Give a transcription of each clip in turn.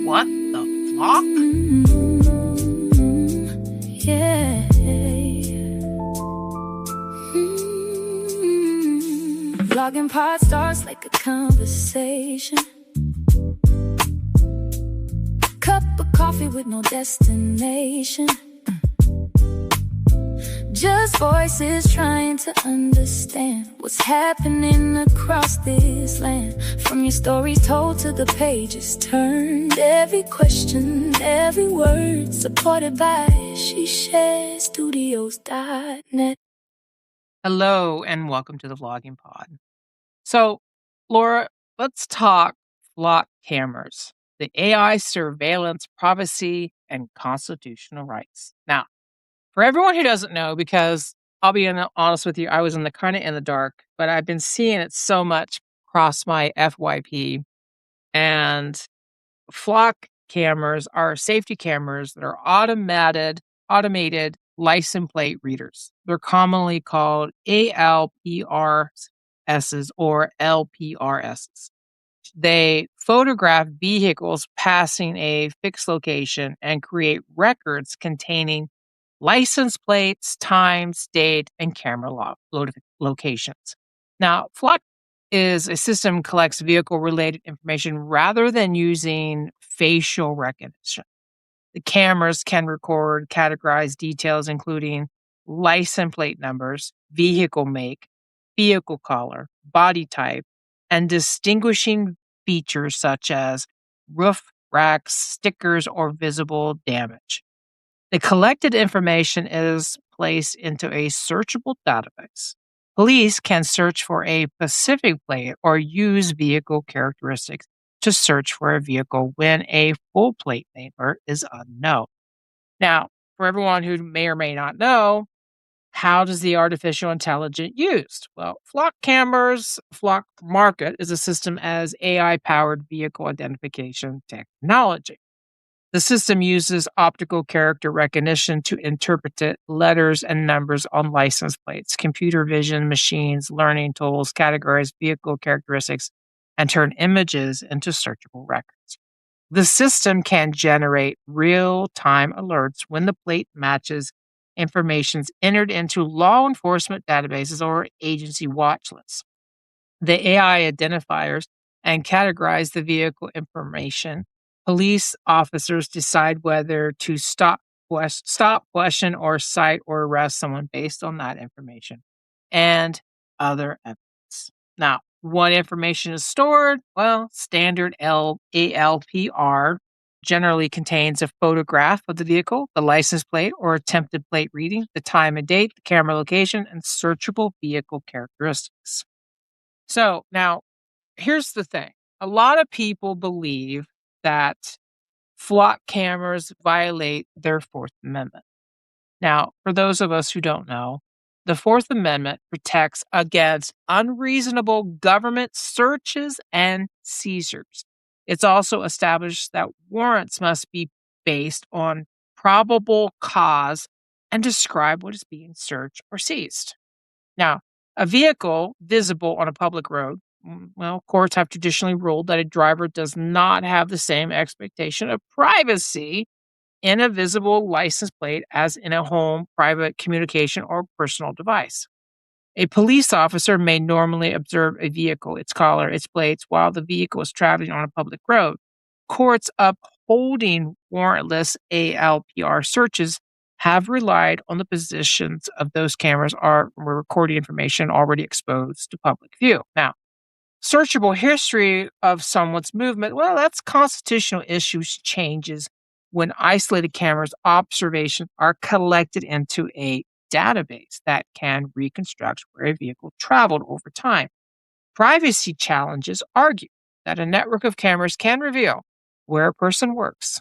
What the flock? Yeah. Vlogging pod starts like a conversation. Cup of coffee with no destination. Just voices trying to understand what's happening across this land. From your stories told to the pages turned. Every question, every word supported by SheSharesStudios.net. Hello and welcome to the Vlogging Pod. So, Laura, let's talk flock cameras, the AI surveillance, privacy, and constitutional rights. Now, for everyone who doesn't know, because I'll be honest with you, I was in the dark, but I've been seeing it so much across my FYP. And flock cameras are safety cameras that are automated license plate readers. They're commonly called ALPRSs or LPRSs. They photograph vehicles passing a fixed location and create records containing license plates, times, date, and camera locations. Now, Flock is a system collects vehicle-related information rather than using facial recognition. The cameras can record categorized details, including license plate numbers, vehicle make, vehicle color, body type, and distinguishing features such as roof racks, stickers, or visible damage. The collected information is placed into a searchable database. Police can search for a specific plate or use vehicle characteristics to search for a vehicle when a full plate number is unknown. Now, for everyone who may or may not know, how does the artificial intelligence used? Well, Flock Market is a system as AI-powered vehicle identification technology. The system uses optical character recognition to interpret letters and numbers on license plates. Computer vision machines, learning tools, categorize vehicle characteristics, and turn images into searchable records. The system can generate real-time alerts when the plate matches information entered into law enforcement databases or agency watch lists. The AI identifiers and categorize the vehicle information. Police officers decide whether to stop, question, or cite or arrest someone based on that information and other evidence. Now, what information is stored? Well, standard ALPR generally contains a photograph of the vehicle, the license plate or attempted plate reading, the time and date, the camera location, and searchable vehicle characteristics. So now, here's the thing. A lot of people believe that flock cameras violate their Fourth Amendment. Now, for those of us who don't know, the Fourth Amendment protects against unreasonable government searches and seizures. It's also established that warrants must be based on probable cause and describe what is being searched or seized. Now, a vehicle visible on a public road, well, courts have traditionally ruled that a driver does not have the same expectation of privacy in a visible license plate as in a home, private communication, or personal device. A police officer may normally observe a vehicle, its color, its plates, while the vehicle is traveling on a public road. Courts upholding warrantless ALPR searches have relied on the positions of those cameras or recording information already exposed to public view. Now, searchable history of someone's movement, well, that's constitutional issues changes when isolated cameras observations are collected into a database that can reconstruct where a vehicle traveled over time. Privacy challenges argue that a network of cameras can reveal where a person works,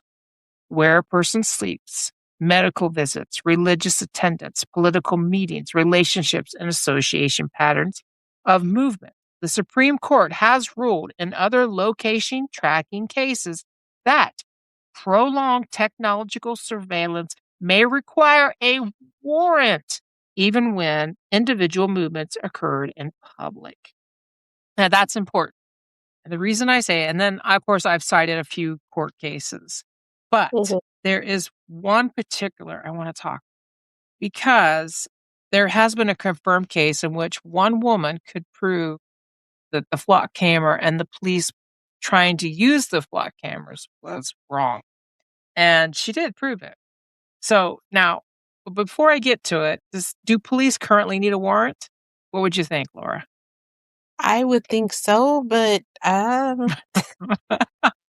where a person sleeps, medical visits, religious attendance, political meetings, relationships, and association patterns of movement. The Supreme Court has ruled in other location tracking cases that prolonged technological surveillance may require a warrant, even when individual movements occurred in public. Now, that's important. And the reason I say, and then of course I've cited a few court cases, but Mhm. there is one particular I want to talk because there has been a confirmed case in which one woman could prove that the flock camera and the police trying to use the flock cameras was wrong. And she did prove it. So now, before I get to it, do police currently need a warrant? What would you think, Laura? I would think so, but, I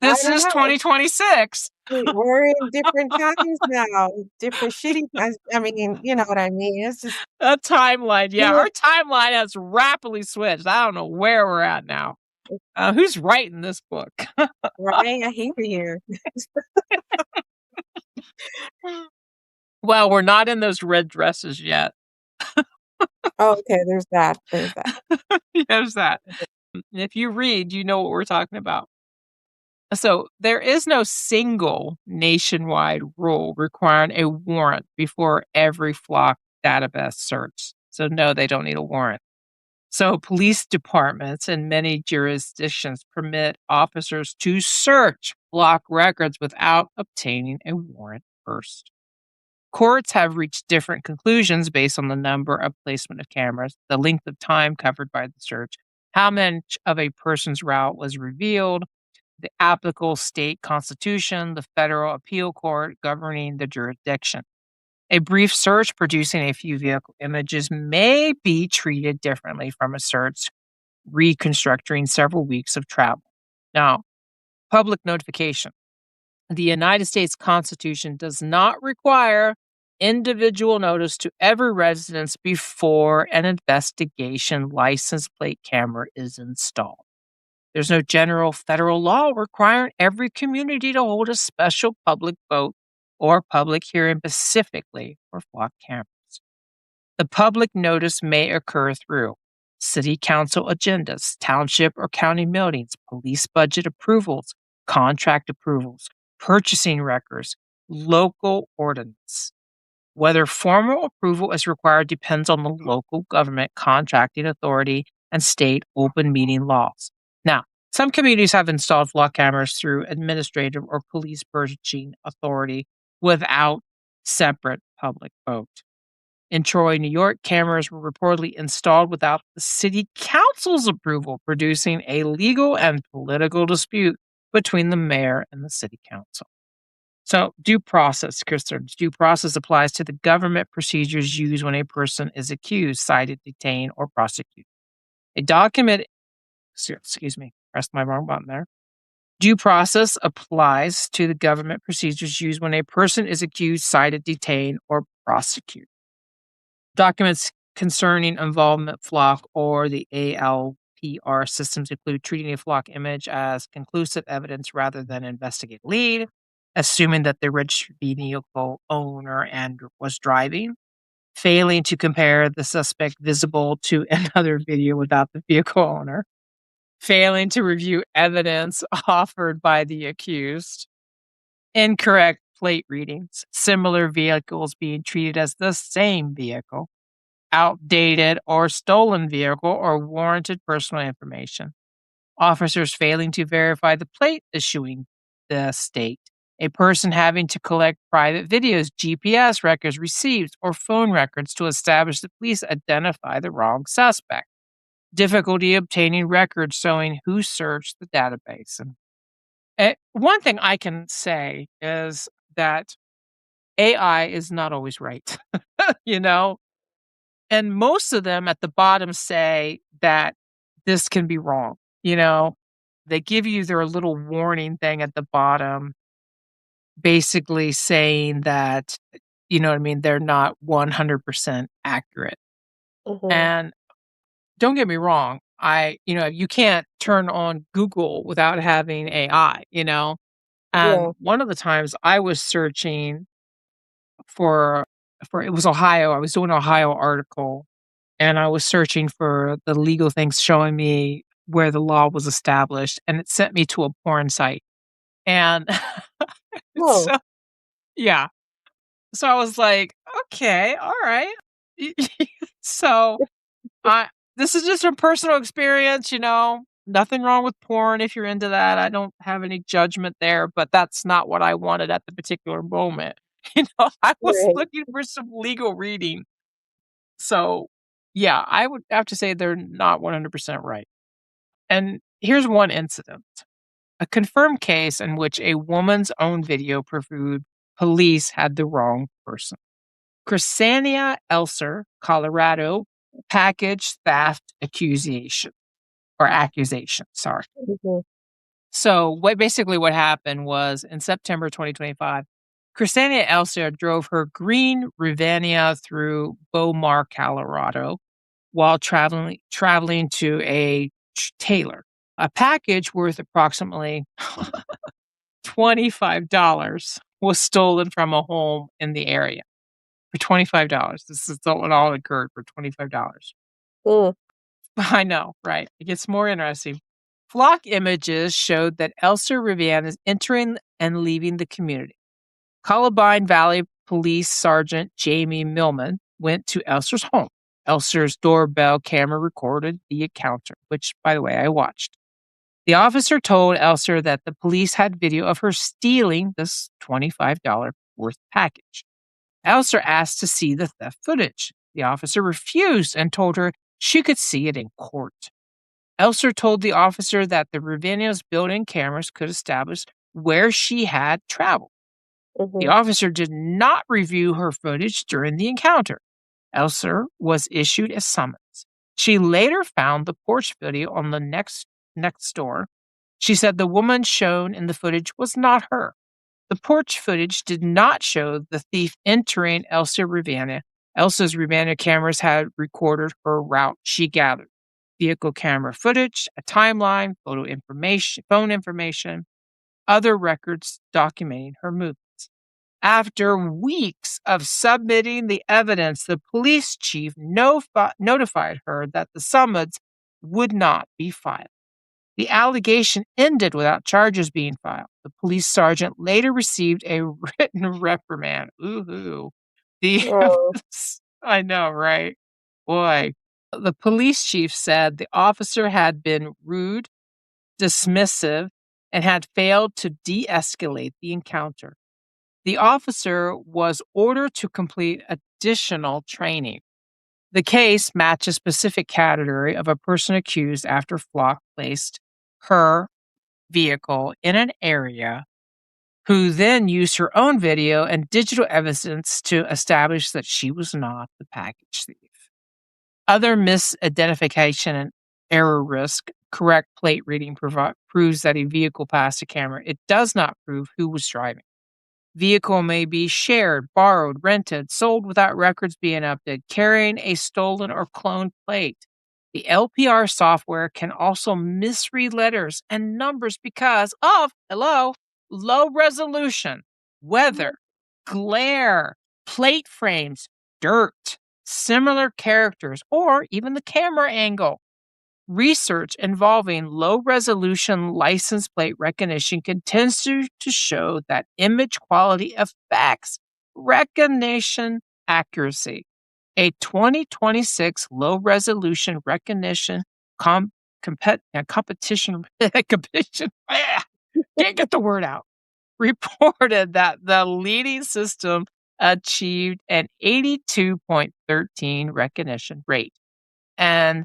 This don't is know. 2026. We're in different times now, different shitty times. I mean, you know what I mean? It's just A timeline. Yeah, yeah, our timeline has rapidly switched. I don't know where we're at now. Who's writing this book? right? I hear you. Well, we're not in those red dresses yet. Oh, okay, there's that, there's that. There's that. If you read, you know what we're talking about. So there is no single nationwide rule requiring a warrant before every flock database search. So no, they don't need a warrant. So police departments in many jurisdictions permit officers to search flock records without obtaining a warrant first. Courts have reached different conclusions based on the number of placement of cameras, the length of time covered by the search, how much of a person's route was revealed, the applicable state constitution, the federal appeal court governing the jurisdiction. A brief search producing a few vehicle images may be treated differently from a search reconstructing several weeks of travel. Now, public notification. The United States Constitution does not require individual notice to every residence before an investigation license plate camera is installed. There's no general federal law requiring every community to hold a special public vote or public hearing specifically for flock cameras. The public notice may occur through city council agendas, township or county meetings, police budget approvals, contract approvals, purchasing records, local ordinance. Whether formal approval is required depends on the local government contracting authority and state open meeting laws. Now, some communities have installed flock cameras through administrative or police purchasing authority without separate public vote. In Troy, New York, cameras were reportedly installed without the city council's approval, producing a legal and political dispute between the mayor and the city council. So, due process concerns. Due process applies to the government procedures used when a person is accused, cited, detained, or prosecuted. A document, excuse me, pressed my wrong button there. Due process applies to the government procedures used when a person is accused, cited, detained, or prosecuted. Documents concerning involvement flock or the ALPR systems include treating a flock image as conclusive evidence rather than investigate lead, assuming that the registered vehicle owner and was driving, failing to compare the suspect visible to another video without the vehicle owner, failing to review evidence offered by the accused, incorrect plate readings, similar vehicles being treated as the same vehicle, outdated or stolen vehicle or warranted personal information, officers failing to verify the plate issuing the state, a person having to collect private videos, GPS records, receipts, or phone records to establish the police identify the wrong suspect, difficulty obtaining records showing who searched the database. And one thing I can say is that AI is not always right, you know? And most of them at the bottom say that this can be wrong, you know? They give you their little warning thing at the bottom, basically saying that, you know what I mean, they're not 100% accurate. Mhm. And don't get me wrong, you can't turn on Google without having AI, you know? Yeah. And one of the times I was searching for it was Ohio, I was doing an Ohio article, and I was searching for the legal things showing me where the law was established, and it sent me to a porn site. And Oh, so yeah. So I was like, "Okay, alright." So, I this is just from personal experience, you know? Nothing wrong with porn if you're into that. I don't have any judgment there, but that's not what I wanted at the particular moment. I was Right. looking for some legal reading. So, yeah, I would have to say they're not 100% right. And here's one incident. A confirmed case in which a woman's own video proved police had the wrong person. Chrysania Elser, Colorado, package theft accusation, sorry. Mhm. So what happened was in September 2025, Chrysania Elser drove her green Rivian through Beaumar, Colorado, while traveling to a tailor. A package worth approximately $25 was stolen from a home in the area for $25. This is what all occurred for $25. Mm, I know, right? It gets more interesting. Flock images showed that Elser Rivian is entering and leaving the community. Columbine Valley Police Sergeant Jamie Millman went to Elser's home. Elser's doorbell camera recorded the encounter, which, by the way, I watched. The officer told Elser that the police had video of her stealing this $25 worth package. Elser asked to see the theft footage. The officer refused and told her she could see it in court. Elser told the officer that the Riviano's built-in cameras could establish where she had traveled. The mhm. officer did not review her footage during the encounter. Elser was issued a summons. She later found the porch video on the next door. She said the woman shown in the footage was not her. The porch footage did not show the thief entering Elsa Riviana. Elsa's Riviana cameras had recorded her route, she gathered. Vehicle camera footage, a timeline, phone information, other records documenting her movements. After weeks of submitting the evidence, the police chief notified her that the summons would not be filed. The allegation ended without charges being filed. The police sergeant later received a written reprimand. Ooh, the Oh, I know, right? Boy, the police chief said the officer had been rude, dismissive, and had failed to de-escalate the encounter. The officer was ordered to complete additional training. The case matches specific category of a person accused after Flock placed her vehicle in an area, who then used her own video and digital evidence to establish that she was not the package thief. Other misidentification and error risk. Correct plate reading proves that a vehicle passed a camera. It does not prove who was driving. Vehicle may be shared, borrowed, rented, sold without records being updated, carrying a stolen or cloned plate. The LPR software can also misread letters and numbers because of, low resolution, weather, glare, plate frames, dirt, similar characters, or even the camera angle. Research involving low resolution license plate recognition continues to show that image quality affects recognition accuracy. A 2026 low resolution recognition competition, can't get the word out, reported that the leading system achieved an 82.13 recognition rate and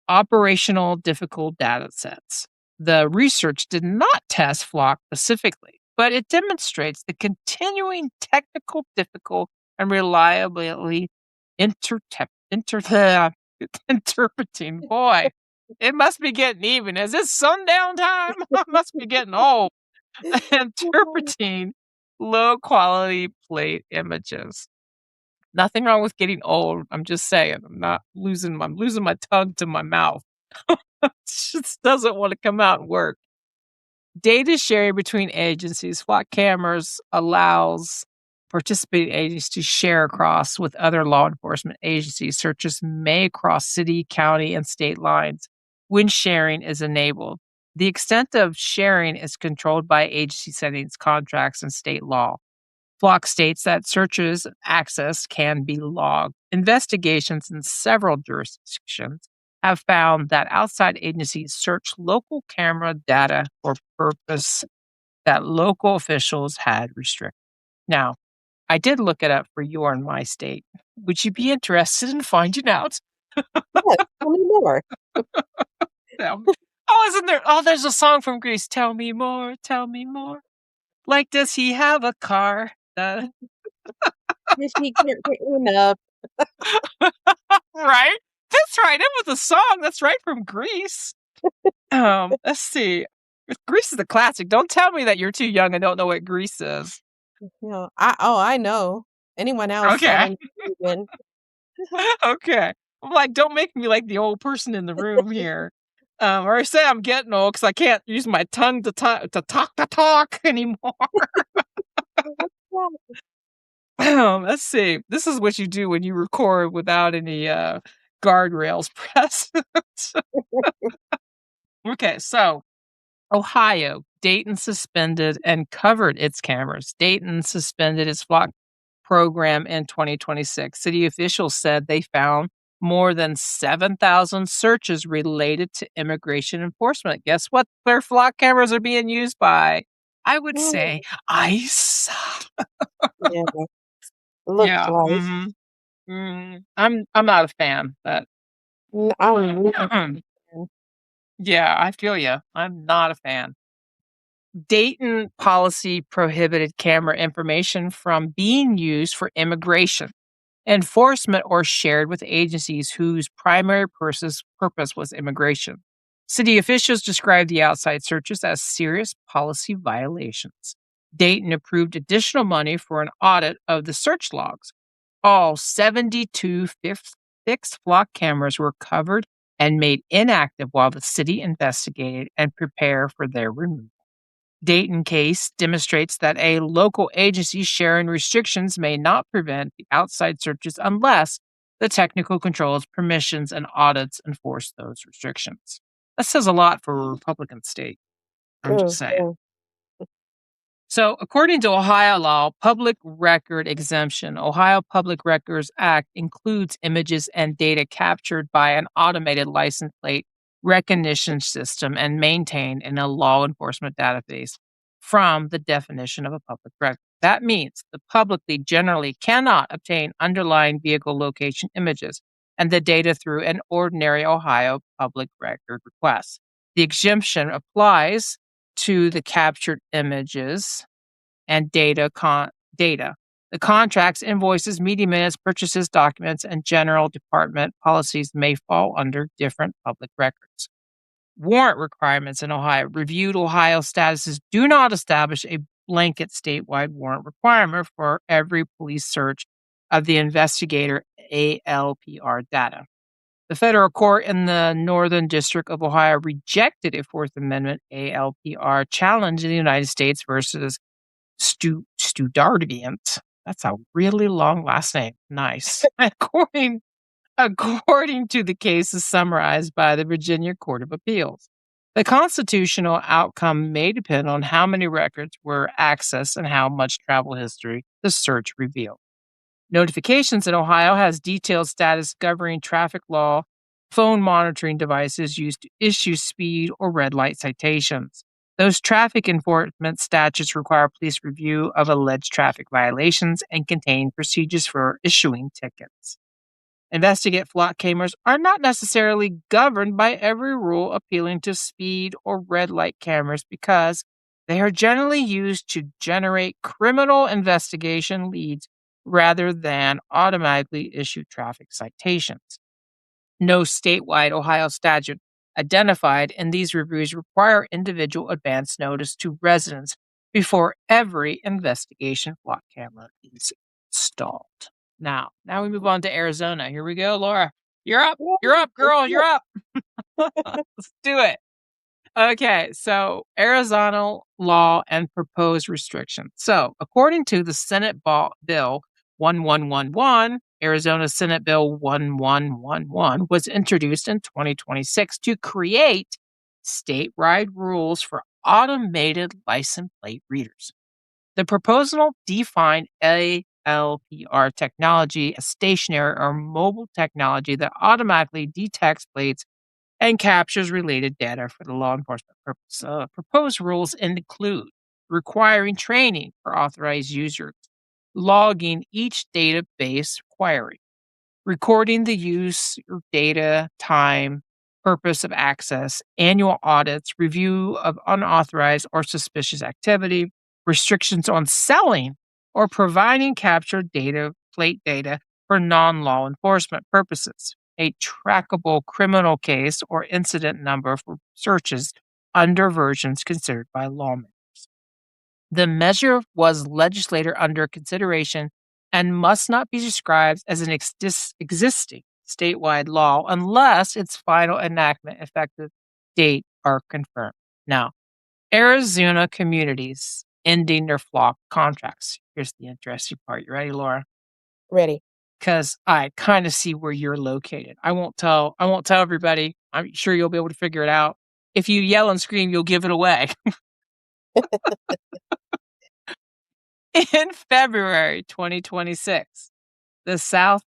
operational difficult data sets. The research did not test Flock specifically, but it demonstrates the continuing technical difficult and reliability interpreting. Boy, it must be getting even. Is this sundown time? I must be getting old. Interpreting low quality plate images. Nothing wrong with getting old. I'm just saying. I'm losing my tongue to my mouth. It just doesn't want to come out and work. Data sharing between agencies. Flock cameras allows participating agencies to share across with other law enforcement agencies. Searches may cross city, county, and state lines when sharing is enabled. The extent of sharing is controlled by agency settings, contracts, and state law. Flock states that searches access can be logged. Investigations in several jurisdictions have found that outside agencies search local camera data for purpose that local officials had restricted. Now, I did look it up for your and my state. Would you be interested in finding out? Yes, tell me more. Tell me. Oh, isn't there? Oh, there's a song from Greece. Tell me more. Tell me more. Like, does he have a car? Yes, she can't pick one up. Right? That's right. It was a song. That's right from Greece. Let's see. Grease is a classic. Don't tell me that you're too young and don't know what Grease is. I know. Anyone else, I Okay. don't even. Okay. I'm like, don't make me like the old person in the room here. Or I say I'm getting old because I can't use my tongue to talk anymore. Let's see. This is what you do when you record without any guardrails present. Okay, so Ohio, Dayton suspended and covered its cameras. Dayton suspended its flock program in 2026. City officials said they found more than 7,000 searches related to immigration enforcement. Guess what their flock cameras are being used by? I would say ICE. Yeah, looks Yeah. like. I'm not a fan, but I'm really yeah, I feel you. I'm not a fan. Dayton policy prohibited camera information from being used for immigration enforcement or shared with agencies whose primary purpose was immigration. City officials described the outside searches as serious policy violations. Dayton approved additional money for an audit of the search logs. All 72 fixed flock cameras were covered and made inactive while the city investigated and prepared for their removal. Dayton case demonstrates that a local agency sharing restrictions may not prevent the outside searches unless the technical controls, permissions, and audits enforce those restrictions. That says a lot for a Republican state. I'm just saying. mm. So, according to Ohio law, public record exemption, Ohio Public Records Act includes images and data captured by an automated license plate recognition system and maintained in a law enforcement database from the definition of a public record. That means the publicly generally cannot obtain underlying vehicle location images and the data through an ordinary Ohio public record request. The exemption applies to the captured images and data. The contracts, invoices, meeting minutes, purchases, documents, and general department policies may fall under different public records. Warrant requirements in Ohio. Reviewed Ohio statuses do not establish a blanket statewide warrant requirement for every police search of the investigator ALPR data. The federal court in the Northern District of Ohio rejected a Fourth Amendment ALPR challenge in the United States versus Studardiant. That's a really long last name. Nice. According to the cases summarized by the Virginia Court of Appeals. The constitutional outcome may depend on how many records were accessed and how much travel history the search revealed. Notifications in Ohio has detailed status governing traffic law, phone monitoring devices used to issue speed or red light citations. Those traffic enforcement statutes require police review of alleged traffic violations and contain procedures for issuing tickets. Investigate flock cameras are not necessarily governed by every rule appealing to speed or red light cameras because they are generally used to generate criminal investigation leads rather than automatically issue traffic citations. No statewide Ohio statute identified in these reviews require individual advance notice to residents before every investigation flock camera is installed. Now we move on to Arizona. Here we go, Laura. You're up. You're up, girl. You're up. Let's do it. Okay, so Arizona law and proposed restrictions. So, according to the Senate Bill 1111, Arizona Senate Bill 1111 was introduced in 2026 to create statewide rules for automated license plate readers. The proposal defined ALPR technology as stationary or mobile technology that automatically detects plates and captures related data for the law enforcement purpose. Proposed rules include requiring training for authorized users, logging each database query, recording the use of data, time, purpose of access, annual audits, review of unauthorized or suspicious activity, restrictions on selling or providing captured data, plate data for non law enforcement purposes, a trackable criminal case or incident number for searches under versions considered by lawmakers. The measure was legislator under consideration and must not be described as an existing statewide law unless its final enactment effective date are confirmed. Now, Arizona communities ending their flock contracts. Here's the interesting part. You ready, Laura? Ready. Because I kind of see where you're located. I won't tell everybody. I'm sure you'll be able to figure it out. If you yell and scream, you'll give it away. In February 2026, the South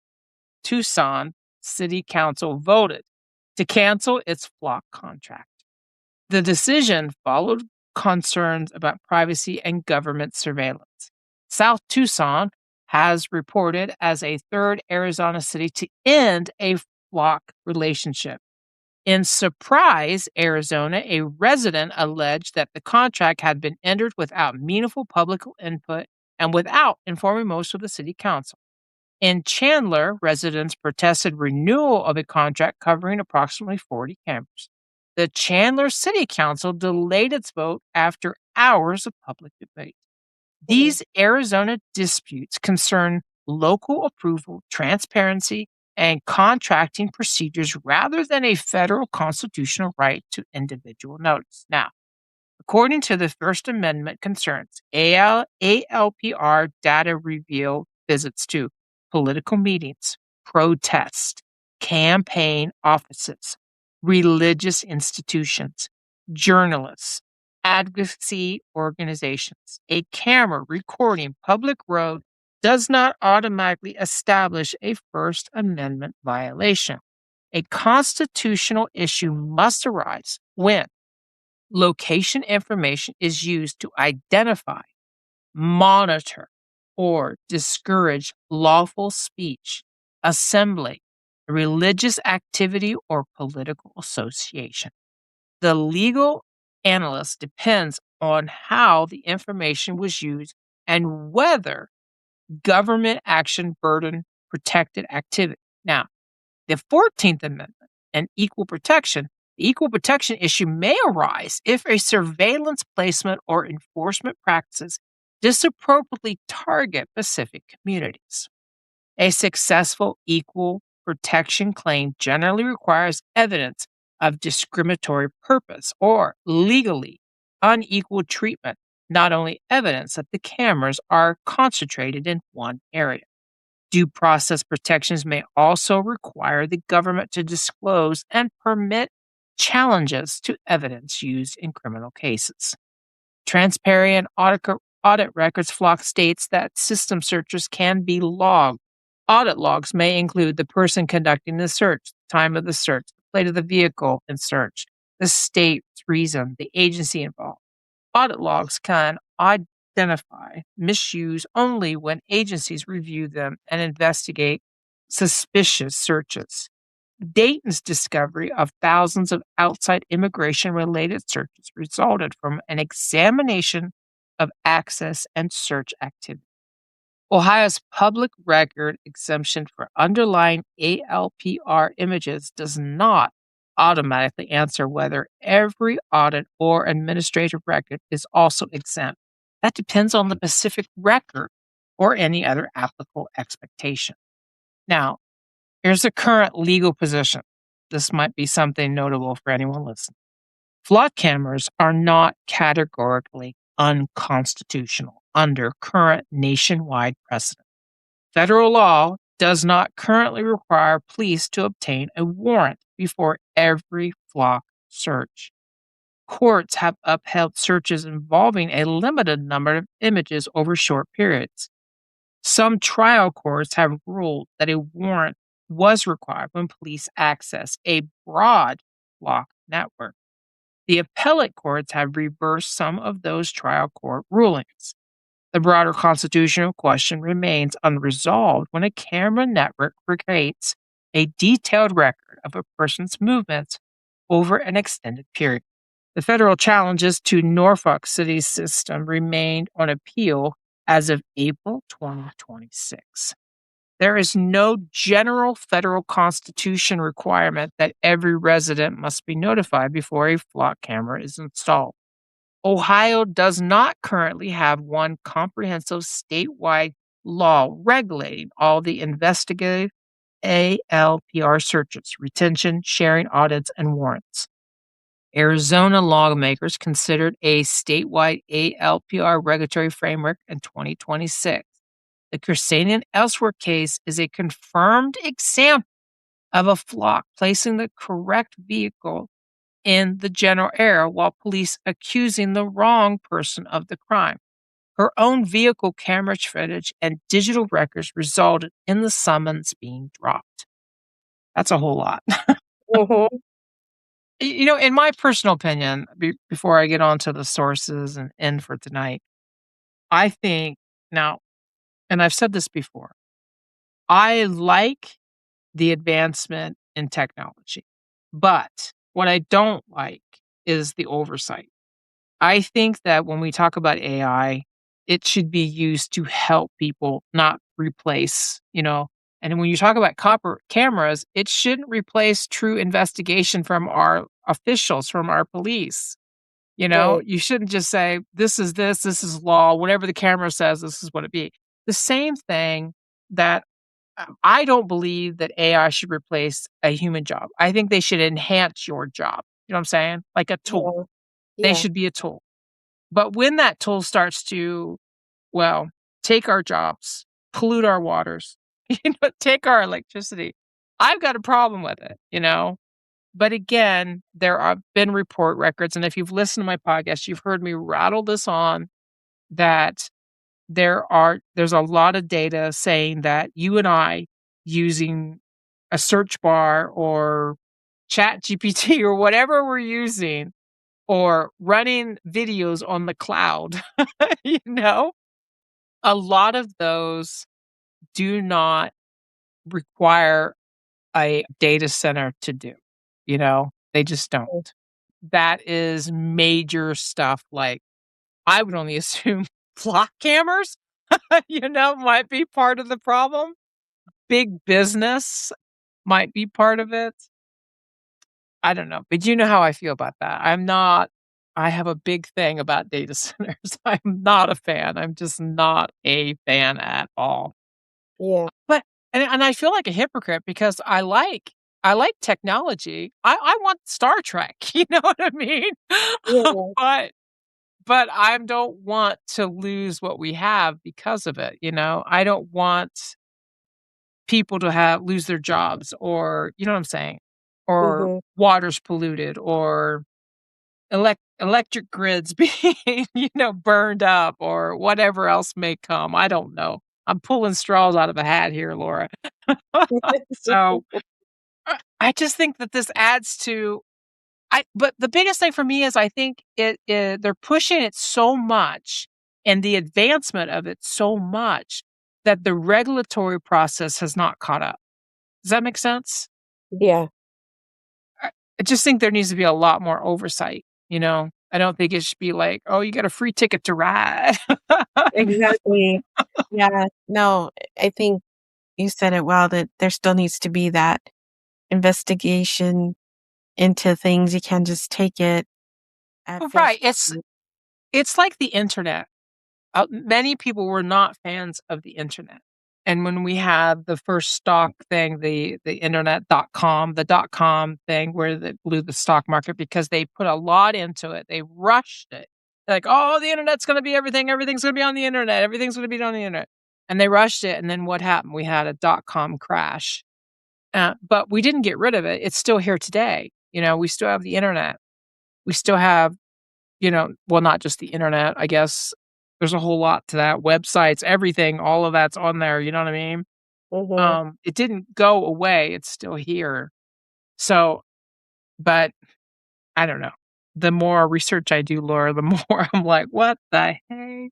Tucson City Council voted to cancel its flock contract. The decision followed concerns about privacy and government surveillance. South Tucson has reported as a third Arizona city to end a flock relationship. In Surprise, Arizona, a resident alleged that the contract had been entered without meaningful public input and without informing most of the city council. In Chandler, residents protested renewal of a contract covering approximately 40 cameras. The Chandler City Council delayed its vote after hours of public debate. These Arizona disputes concern local approval, transparency, and contracting procedures rather than a federal constitutional right to individual notice. Now, according to the First Amendment concerns, ALPR data reveal visits to political meetings, protests, campaign offices, religious institutions, journalists, advocacy organizations. A camera recording public road does not automatically establish a First Amendment violation. A constitutional issue must arise when location information is used to identify, monitor, or discourage lawful speech, assembly, religious activity, or political association. The legal analyst depends on how the information was used and whether government action burden protected activity. Now, the 14th Amendment and equal protection, the equal protection issue may arise if a surveillance placement or enforcement practices disappropriately target specific communities. A successful equal protection claim generally requires evidence of discriminatory purpose or legally unequal treatment, not only evidence that the cameras are concentrated in one area. Due process protections may also require the government to disclose and permit challenges to evidence used in criminal cases. Transparent audit records flock states that system searches can be logged. Audit logs may include the person conducting the search, the time of the search, the plate of the vehicle in search, the state's reason, the agency involved. Audit logs can identify misuse only when agencies review them and investigate suspicious searches. Dayton's discovery of thousands of outside immigration related searches resulted from an examination of access and search activity. Ohio's public record exemption for underlying ALPR images does not automatically answer whether every audit or administrative record is also exempt. That depends on the specific record or any other applicable expectation. Now, here's the current legal position. This might be something notable for anyone listening. Flock cameras are not categorically unconstitutional under current nationwide precedent. Federal law does not currently require police to obtain a warrant before every flock search. Courts have upheld searches involving a limited number of images over short periods. Some trial courts have ruled that a warrant was required when police access a broad FLOC network. The appellate courts have reversed some of those trial court rulings. The broader constitutional question remains unresolved when a camera network creates a detailed record of a person's movements over an extended period. The federal challenges to Norfolk City's system remained on appeal as of April 2026. There is no general federal constitution requirement that every resident must be notified before a flock camera is installed. Ohio does not currently have one comprehensive statewide law regulating all the investigative ALPR searches, retention, sharing audits, and warrants. Arizona lawmakers considered a statewide ALPR regulatory framework in 2026. The Kersanian Elsewhere case is a confirmed example of a flock placing the correct vehicle in the general area while police accusing the wrong person of the crime. Her own vehicle camera footage and digital records resulted in the summons being dropped. That's a whole lot. Mhm. In my personal opinion, before I get on to the sources and end for tonight, I think now, and I've said this before, I like the advancement in technology, but what I don't like is the oversight. I think that when we talk about AI, it should be used to help people, not replace, And when you talk about copper cameras, it shouldn't replace true investigation from our officials, from our police. Right. You shouldn't just say, this is law, whatever the camera says, this is what it be. The same thing that I don't believe that AI should replace a human job. I think they should enhance your job. You know what I'm saying? Like a tool. Yeah. They Yeah. should be a tool. But when that tool starts to, well, take our jobs, pollute our waters, take our electricity, I've got a problem with it. But again, there have been report records. And if you've listened to my podcast, you've heard me rattle this on that there's a lot of data saying that you and I using a search bar or chat GPT or whatever we're using or running videos on the cloud, you know, a lot of those do not require a data center to do, they just don't. That is major stuff. Like, I would only assume flock cameras, might be part of the problem. Big business might be part of it. I don't know, but you know how I feel about that. I have a big thing about data centers. I'm not a fan. I'm just not a fan at all. Yeah. But and I feel like a hypocrite because I like technology. I want Star Trek, you know what I mean? Yeah. But I don't want to lose what we have because of it. I don't want people to lose their jobs or, you know what I'm saying? Or Mhm. water's polluted or electric grids being, burned up or whatever else may come. I don't know. I'm pulling straws out of a hat here, Laura. So, I just think that this adds to but the biggest thing for me is I think they're pushing it so much and the advancement of it so much that the regulatory process has not caught up. Does that make sense? Yeah. I just think there needs to be a lot more oversight. I don't think it should be like, "Oh, you got a free ticket to ride." Exactly. Yeah. No, I think you said it well that there still needs to be that investigation into things. You can't just take it at face Right, it's like the internet. Many people were not fans of the internet. And when we had the first stock thing, the internet.com, the .com thing where it blew the stock market because they put a lot into it. They rushed it. They're like, "Oh, the internet's gonna be everything. Everything's gonna be on the internet. Everything's gonna be on the internet." And they rushed it. And then what happened? We had a .com crash. But we didn't get rid of it. It's still here today. We still have the internet. We still have well, not just the internet, I guess. There's a whole lot to that. Websites, everything, all of that's on there, you know what I mean? Mhm. It didn't go away, it's still here. So, but I don't know. The more research I do, Laura, the more I'm like, "What the heck?"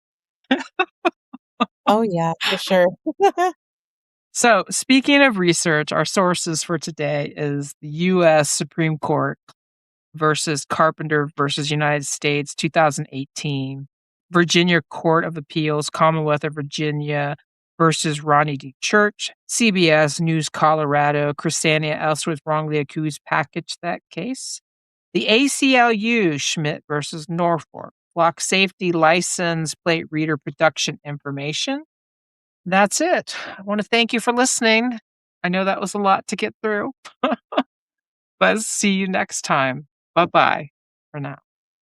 Oh, yeah, for sure. So, speaking of research, our sources for today is the US Supreme Court versus Carpenter versus United States, 2018. Virginia Court of Appeals, Commonwealth of Virginia versus Ronnie D. Church. CBS News Colorado, Christiania Ellsworth wrongly accused packaged that case. The ACLU, Schmidt versus Norfolk. Flock safety license plate reader production information. That's it. I want to thank you for listening. I know that was a lot to get through, but see you next time. Bye bye for now.